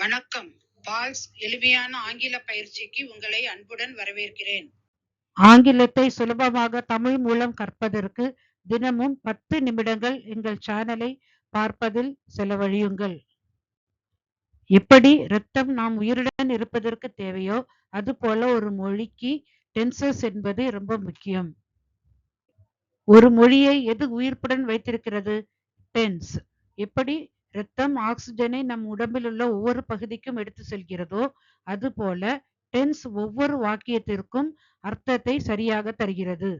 வணக்கம். பால்ஸ் எளிமையான ஆங்கில பயிற்சிக்கு உங்களை அன்புடன் வரவேற்கிறேன். ஆங்கிலத்தை சுலபமாக தமிழ் மூலம் கற்பதற்கு தினமும் 10 நிமிடங்கள் எங்கள் சேனலை பார்ப்பதில் செலவழியுங்கள். எப்படி இரத்தம் நாம் உயிருடன் இருப்பதற்கு தேவையோ அதுபோல ஒரு மொழிக்கு டென்சஸ் என்பது ரொம்ப முக்கியம். ஒரு மொழியை எது உயிர்ப்புடன் வைத்திருக்கிறது? டென்ஸ். எப்படி இரத்தம் ஆக்சிஜனை நம் உடம்பில் உள்ள ஒவ்வொரு பகுதிக்கும் எடுத்து செல்கிறதோ அதுபோல டென்ஸ் ஒவ்வொரு வாக்கியத்திற்கும் அர்த்தத்தை சரியாக தருகிறது.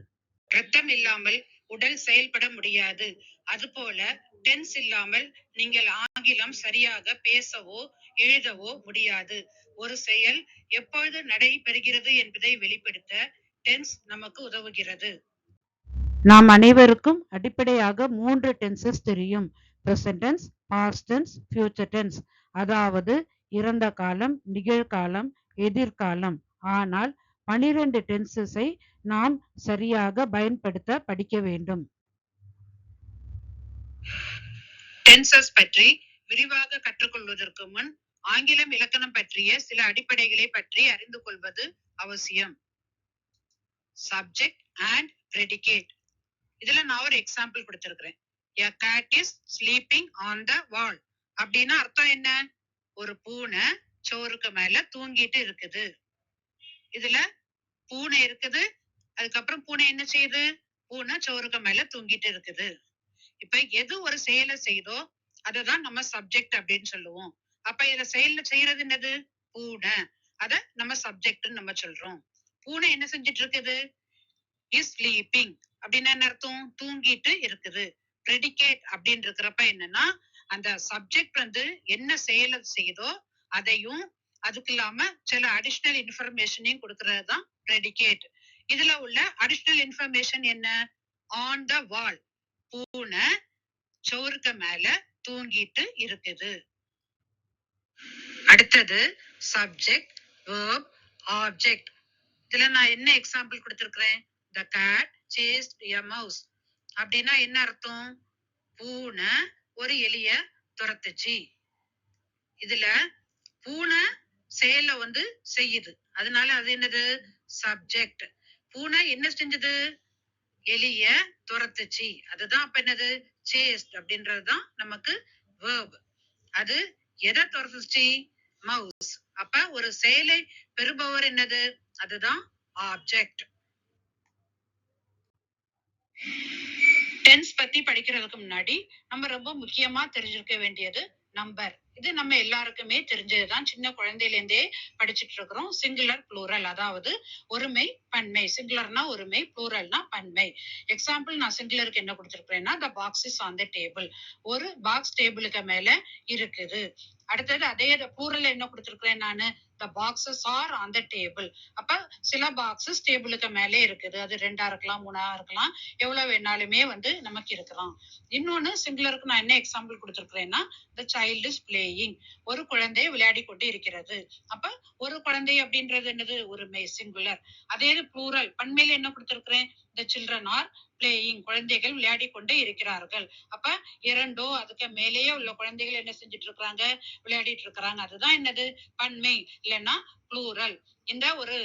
இரத்தம் இல்லாமல் உடல் செயல்பட முடியாது. அதுபோல டென்ஸ் இல்லாமல் நீங்கள் ஆங்கிலம் சரியாக பேசவோ எழுதவோ முடியாது. ஒரு செயல் எப்பொழுது நடைபெறுகிறது என்பதை வெளிப்படுத்த டென்ஸ் நமக்கு உதவுகிறது. நாம் அனைவருக்கும் அடிப்படையாக 3 டென்சஸ் தெரியும். Present tense, past tense, future tense. அதாவது இறந்த காலம், நிகழ்காலம், எதிர்காலம். ஆனால் 12 டென்சஸை நாம் சரியாக பயன்படுத்த படிக்க வேண்டும். டென்சஸ் பற்றி விரிவாக கற்றுக்கொள்வதற்கு முன் ஆங்கிலம் இலக்கணம் பற்றிய சில அடிப்படைகளை பற்றி அறிந்து கொள்வது அவசியம். Subject and predicate. இதுல நான் ஒரு எக்ஸாம்பிள் கொடுத்திருக்கிறேன். A cat is sleeping on the wall. அப்படின்னா அர்த்தம் என்ன? ஒரு பூனை சோறுக்கு மேல தூங்கிட்டு இருக்குது. இதுல பூனை இருக்குது, அதுக்கப்புறம் பூனை என்ன செய்யுது? பூனை சோறுக்கு மேல தூங்கிட்டு இருக்குது. இப்ப எது ஒரு செயலை செய்தோ அததான் நம்ம சப்ஜெக்ட் அப்படின்னு சொல்லுவோம். அப்ப இத செயல்ல செய்யறது என்னது? பூனை. அத நம்ம சப்ஜெக்ட்னு நம்ம சொல்றோம். பூனை என்ன செஞ்சிட்டு இருக்குது? இஸ் ஸ்லீப்பிங் அப்படின்னு என்ன அர்த்தம்? தூங்கிட்டு இருக்குது. predicate அப்படின்னு இருக்கிறப்ப என்னன்னா அந்த சப்ஜெக்ட் வந்து என்ன செயலை செய்தோ அதையும் அதுக்கு இல்லாம சில அடிஷனல் இன்ஃபர்மேஷனையும் கொடுக்கறது தான் predicate. இதுல உள்ள அடிஷனல் இன்ஃபர்மேஷன் என்ன? ஆன் த வால், பூனை சோறுக்கு மேல தூங்கிட்டு இருக்குது. அடுத்தது சப்ஜெக்ட், verb, ஆப்ஜெக்ட். இதுல நான் என்ன எக்ஸாம்பிள் கொடுத்திருக்கிறேன்? The cat chased a mouse. அப்படின்னா என்ன அர்த்தம்? பூனை ஒரு எலிய துரத்துச்சு. இதுல பூனை செயல வந்து செய்யுது, அதனால அது என்னது? சப்ஜெக்ட். பூனை என்ன செஞ்சது? எலிய துரத்துச்சு. அதுதான் அப்ப என்னது? சேஸ்ட் அப்படின்றதுதான் நமக்கு verb. அது எதை துரத்துச்சு? மவுஸ். அப்ப ஒரு செயலை பெறுபவர் என்னது? அதுதான் ஆப்ஜெக்ட். டென்ஸ் பத்தி படிக்கிறதுக்கு முன்னாடி நம்ம ரொம்ப முக்கியமா தெரிஞ்சிருக்க வேண்டியது நம்பர். இது நம்ம எல்லாருக்குமே தெரிஞ்சதுதான். சின்ன குழந்தையில இருந்தே படிச்சுட்டு இருக்கிறோம். சிங்குலர் ப்ளூரல், அதாவது ஒருமை பன்மை. சிங்குலர்னா ஒருமை, ப்ளூரல்னா பன்மை. எக்ஸாம்பிள் நான் சிங்குலருக்கு என்ன கொடுத்திருக்கிறேன்னா the box is on the table. ஒரு பாக்ஸ் டேபிளுக்கு மேல இருக்குது. அடுத்தது அதே ப்ளூரல் என்ன கொடுத்திருக்கிறேன் நானு? the boxes are on the table. அப்ப சில பாக்ஸஸ் டேபிளுக்கு மேல இருக்குது. அது 2ஆ இருக்கலாம், 3ஆ இருக்கலாம், எவ்வளவு வேணாலுமே வந்து நமக்கு இருக்கலாம். இன்னொன்னு சிங்குலருக்கு நான் என்ன example கொடுத்திருக்கிறேன்னா the child is playing. ஒரு குழந்தை விளையாடி கொண்டு இருக்கிறது. அப்ப ஒரு குழந்தை அப்படின்றது என்னது? ஒருமை, சிங்குலர். அதே ப்ளூரல் பன்மையில என்ன கொடுத்திருக்கிறேன்? the children are playing. குழந்தைகள் விளையாடி கொண்டு இருக்கிறார்கள். அப்ப இரண்டோ அதுக்கு மேலேயே உள்ள குழந்தைகள் என்ன செஞ்சுட்டு இருக்காங்க? விளையாடிட்டு இருக்கிறாங்க. அதுதான் என்னது? பன்மை, இல்லைன்னா ப்ளூரல். இந்த ஒரு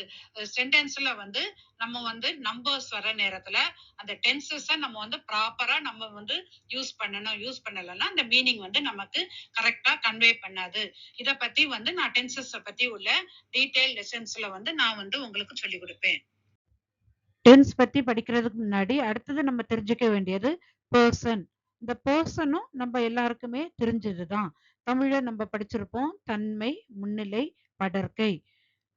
சென்டென்ஸ்ல வந்து நம்ம வந்து நம்பர்ஸ் வர நேரத்துல அந்த டென்சஸ நம்ம வந்து ப்ராப்பரா நம்ம வந்து யூஸ் பண்ணணும். யூஸ் பண்ணலன்னா அந்த மீனிங் வந்து நமக்கு கரெக்டா கன்வே பண்ணாது. இத பத்தி வந்து நான் டென்சஸ் பத்தி உள்ள டீடைல் லெசன்ஸ்ல வந்து நான் வந்து உங்களுக்கு சொல்லி கொடுப்பேன். டென்ஸ் பத்தி படிக்கிறதுக்கு முன்னாடி அடுத்தது நம்ம தெரிஞ்சுக்க வேண்டியது பர்சன். இந்த பர்சனும் நம்ம எல்லாருக்குமே தெரிஞ்சதுதான். தமிழ்ல நம்ம படிச்சிருப்போம் தன்மை, முன்னிலை, படர்க்கை.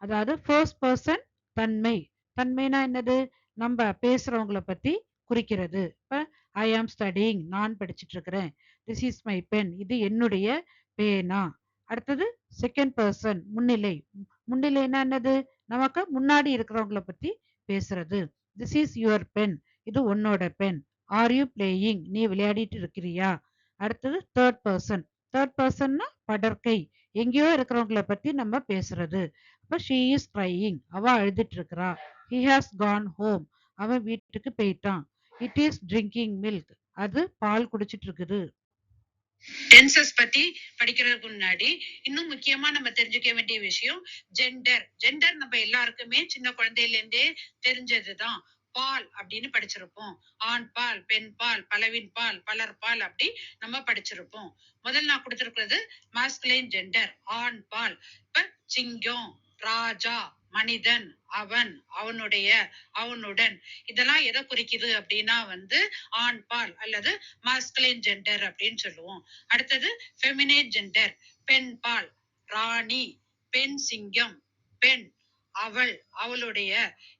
அதாவது ஃபர்ஸ்ட் பர்சன் தன்மை. தன்மைனா என்னது? நம்ம பேசுறவங்கள பத்தி குறிக்கிறது. இப்ப ஐ ஆம் ஸ்டடிங், நான் படிச்சுட்டு இருக்கிறேன். திஸ் இஸ் மை பென், இது என்னுடைய பேனா. அடுத்தது செகண்ட் பர்சன் முன்னிலை. முன்னிலைனா என்னது? நமக்கு முன்னாடி இருக்கிறவங்கள பத்தி பேசுறது. திஸ் இஸ் யுவர் பென், இது உன்னோட பென். ஆர் யூ பிளேயிங், நீ விளையாடிட்டு இருக்கிறியா? அடுத்தது தேர்ட் பர்சன். தேர்ட் பர்சன்னா படர்க்கை, எங்கேயோ இருக்கிறவங்கள பத்தி நம்ம பேசுறது. அப்ப she is crying, அவ அழுதுட்டு இருக்கிறா. he has gone home, அவன் வீட்டுக்கு போயிட்டான். it is drinking milk, அது பால் குடிச்சிட்டு இருக்குது. டென்சஸ் பத்தி படிக்கிறதுக்கு முன்னாடி இன்னும் முக்கியமா நம்ம தெரிஞ்சுக்க வேண்டிய விஷயம் ஜெண்டர். ஜெண்டர் நம்ம எல்லாருக்குமே சின்ன குழந்தையில இருந்தே தெரிஞ்சதுதான். பால் அப்படின்னு படிச்சிருப்போம். ஆண் பால், பெண் பால், பலவின் பால், பலர் பால் அப்படி நம்ம படிச்சிருப்போம். முதல்ல நான் கொடுத்திருக்கிறது மாஸ்குலைன் ஜெண்டர், ஆண் பால். இப்ப சிங்கம், ராஜா, மனிதன், அவன், அவனுடைய, அவனுடன், இதெல்லாம் எதை குறிக்குது அப்படின்னா ஆண் பால் அல்லது மாஸ்குலைன் ஜெண்டர் அப்படின்னு சொல்லுவோம். அடுத்தது ஃபெமினைன் ஜெண்டர், பெண் பால், ராணி, பெண் சிங்கம், பெண், அவள், அவளுடைய,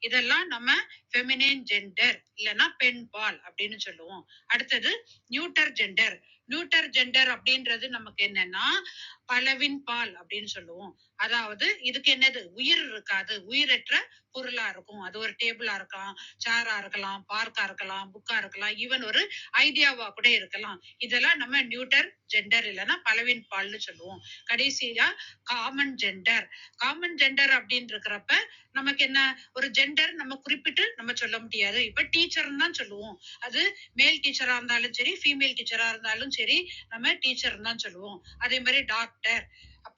இதெல்லாம் நம்ம ஃபெமினைன் ஜெண்டர் இல்லைன்னா பெண் பால் அப்படின்னு சொல்லுவோம். அடுத்தது நியூட்டர் ஜெண்டர். நியூட்டர் ஜெண்டர் அப்படின்றது நமக்கு என்னன்னா பலவின் பால் அப்படின்னு சொல்லுவோம். அதாவது இதுக்கு என்னது, உயிர் இருக்காது, உயிரற்ற பொருளா இருக்கும். அது ஒரு டேபிளா இருக்கலாம், சேரா இருக்கலாம், பார்க்கா இருக்கலாம், புக்கா இருக்கலாம், ஈவன் ஒரு ஐடியாவா கூட இருக்கலாம். இதெல்லாம் நம்ம நியூட்டர் ஜெண்டர் இல்லைன்னா பலவின் பால்னு சொல்லுவோம். கடைசியா காமன் ஜெண்டர். காமன் ஜெண்டர் அப்படின்னு இருக்கிறப்ப நமக்கு என்ன, ஒரு ஜெண்டர் நம்ம குறிப்பிட்டு நம்ம சொல்ல முடியாது. இப்ப டீச்சர்னு தான் சொல்லுவோம். அது மேல் டீச்சரா இருந்தாலும் சரி, ஃபீமேல் டீச்சரா இருந்தாலும் சரி, நம்ம டீச்சர் தான் சொல்லுவோம். அதே மாதிரி டாக்டர்,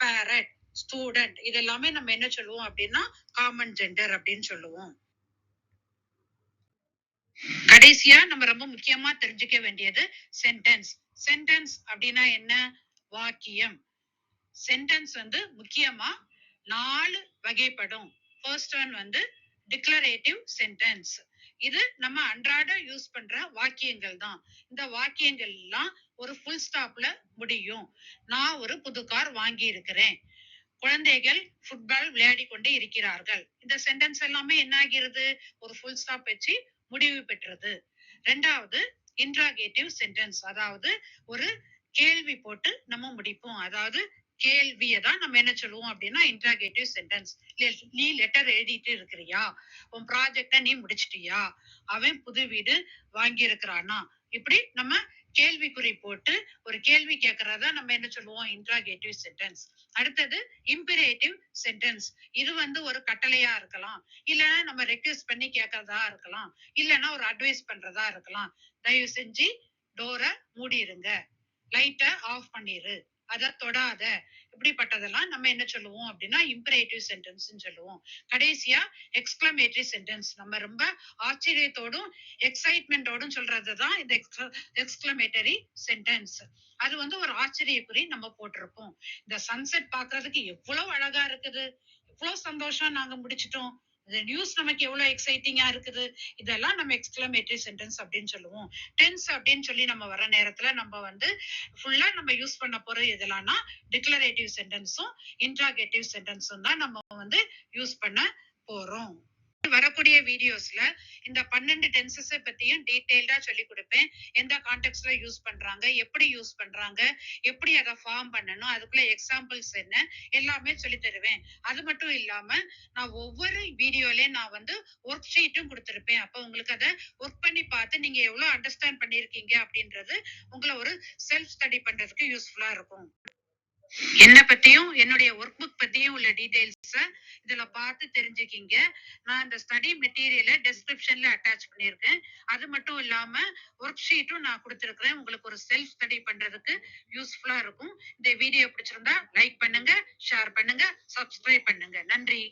பேரட், ஸ்டூடெண்ட், இதெல்லாமே நம்ம என்ன சொல்லுவோம் அப்படின்னா காமன் ஜெண்டர் அப்படின்னு சொல்லுவோம். கடைசியா நம்ம ரொம்ப முக்கியமா தெரிஞ்சுக்க வேண்டியது சென்டென்ஸ். சென்டென்ஸ் அப்படின்னா என்ன, வாக்கியம். சென்டென்ஸ் முக்கியமா 4 வகைப்படும். First one declarative sentence. இது நம்ம அன்றாட யூஸ் பண்ற வாக்கியங்கள் தான். இந்த வாக்கியங்கள் எல்லாம் ஒரு ஃபுல் ஸ்டாப்ல முடியும். நான் ஒரு புது கார் வாங்கி இருக்கிறேன், குழந்தைகள் ஃபுட்பால் விளையாடி கொண்டு இருக்கிறார்கள். இந்த சென்டென்ஸ் எல்லாமே என்ன ஆகிறது, ஒரு ஃபுல் ஸ்டாப் வச்சு முடிவு பெற்றது. ரெண்டாவது இன்ட்ராகேட்டிவ் சென்டென்ஸ், அதாவது ஒரு கேள்வி போட்டு நம்ம முடிப்போம். அதாவது கேள்வியை தான் நம்ம என்ன சொல்லுவோம் அப்படின்னா இன்ட்ராகேட்டிவ் சென்டென்ஸ். நீ லெட்டர் எழுதிட்டு இருக்கிறியா, உன் ப்ராஜெக்ட நீ முடிச்சிட்டியா, அவன் புது வீடு வாங்கி இருக்கிறானா, இப்படி நம்ம கேள்விக்குறி போட்டு ஒரு கேள்வி கேட்கறதா நம்ம என்ன சொல்லுவோம், இன்ட்ராகேட்டிவ் சென்டென்ஸ். அடுத்தது இம்பரேட்டிவ் சென்டென்ஸ். இது ஒரு கட்டளையா இருக்கலாம், இல்லைன்னா நம்ம ரெக்வெஸ்ட் பண்ணி கேட்கறதா இருக்கலாம், இல்லைன்னா ஒரு அட்வைஸ் பண்றதா இருக்கலாம். தயவு செஞ்சு டோரை மூடிருங்க, லைட்டை ஆஃப் பண்ணிரு, அத தொடாத, இப்படிப்பட்டதெல்லாம் நம்ம என்ன சொல்லுவோம் அப்படின்னா இம்பரேட்டிவ் சென்டென்ஸ் சொல்லுவோம். கடைசியா எக்ஸ்கிளமேட்டரி சென்டென்ஸ். நம்ம ரொம்ப ஆச்சரியத்தோடும் எக்ஸைட்மெண்டோடும் சொல்றதுதான் இந்த எக்ஸ்கிளமேட்டரி சென்டென்ஸ். அது ஒரு ஆச்சரியக்குறி நம்ம போட்டிருப்போம். இந்த சன்செட் பாக்குறதுக்கு எவ்வளவு அழகா இருக்குது, எவ்வளவு சந்தோஷம், நாங்க முடிச்சிட்டோம், இந்த நியூஸ் நமக்கு எவ்வளவு எக்ஸைட்டிங்கா இருக்குது, இதெல்லாம் நம்ம எக்ஸ்கிளமேட்டரி சென்டென்ஸ் அப்படின்னு சொல்லுவோம். டென்ஸ் அப்படின்னு சொல்லி நம்ம வர நேரத்துல நம்ம ஃபுல்லா நம்ம யூஸ் பண்ண போறது எதெல்லாம்னா டிக்ளரேட்டிவ் சென்டென்ஸும் இன்ட்ராகேட்டிவ் சென்டென்ஸும் தான் நம்ம யூஸ் பண்ண போறோம். வரக்கூடிய வீடியோஸ்ல இந்த 12 டென்சஸ் பத்தியும் டீடைல்டா சொல்லி கொடுப்பேன். எந்த கான்டெக்ட்ல யூஸ் பண்றாங்க, எப்படி யூஸ் பண்றாங்க, எப்படி அதை ஃபார்ம் பண்ணணும், அதுக்குள்ள எக்ஸாம்பிள்ஸ் என்ன, எல்லாமே சொல்லி தருவேன். அது மட்டும் இல்லாம நான் ஒவ்வொரு வீடியோலயும் நான் ஒர்க் ஷீட்டும் கொடுத்திருப்பேன். அப்ப உங்களுக்கு அதை ஒர்க் பண்ணி பார்த்து நீங்க எவ்வளவு அண்டர்ஸ்டாண்ட் பண்ணிருக்கீங்க அப்படின்றது உங்களை ஒரு செல்ஃப் ஸ்டடி பண்றதுக்கு யூஸ்ஃபுல்லா இருக்கும். என்ன பத்தியும் என்னுடைய ஒர்க் புக் பத்தியும் உள்ள டீடைல்ஸ் இதுல பார்த்து தெரிஞ்சுக்கிங்க. நான் இந்த ஸ்டடி மெட்டீரியலை டெஸ்கிரிப்ஷன்ல அட்டாச் பண்ணியிருக்கேன். அது மட்டும் இல்லாம ஒர்க் ஷீட்டும் நான் கொடுத்துருக்கிறேன். உங்களுக்கு ஒரு செல்ஃப் ஸ்டடி பண்றதுக்கு யூஸ்ஃபுல்லா இருக்கும். இந்த வீடியோ பிடிச்சிருந்தா லைக் பண்ணுங்க, ஷேர் பண்ணுங்க, சப்ஸ்கிரைப் பண்ணுங்க. நன்றி.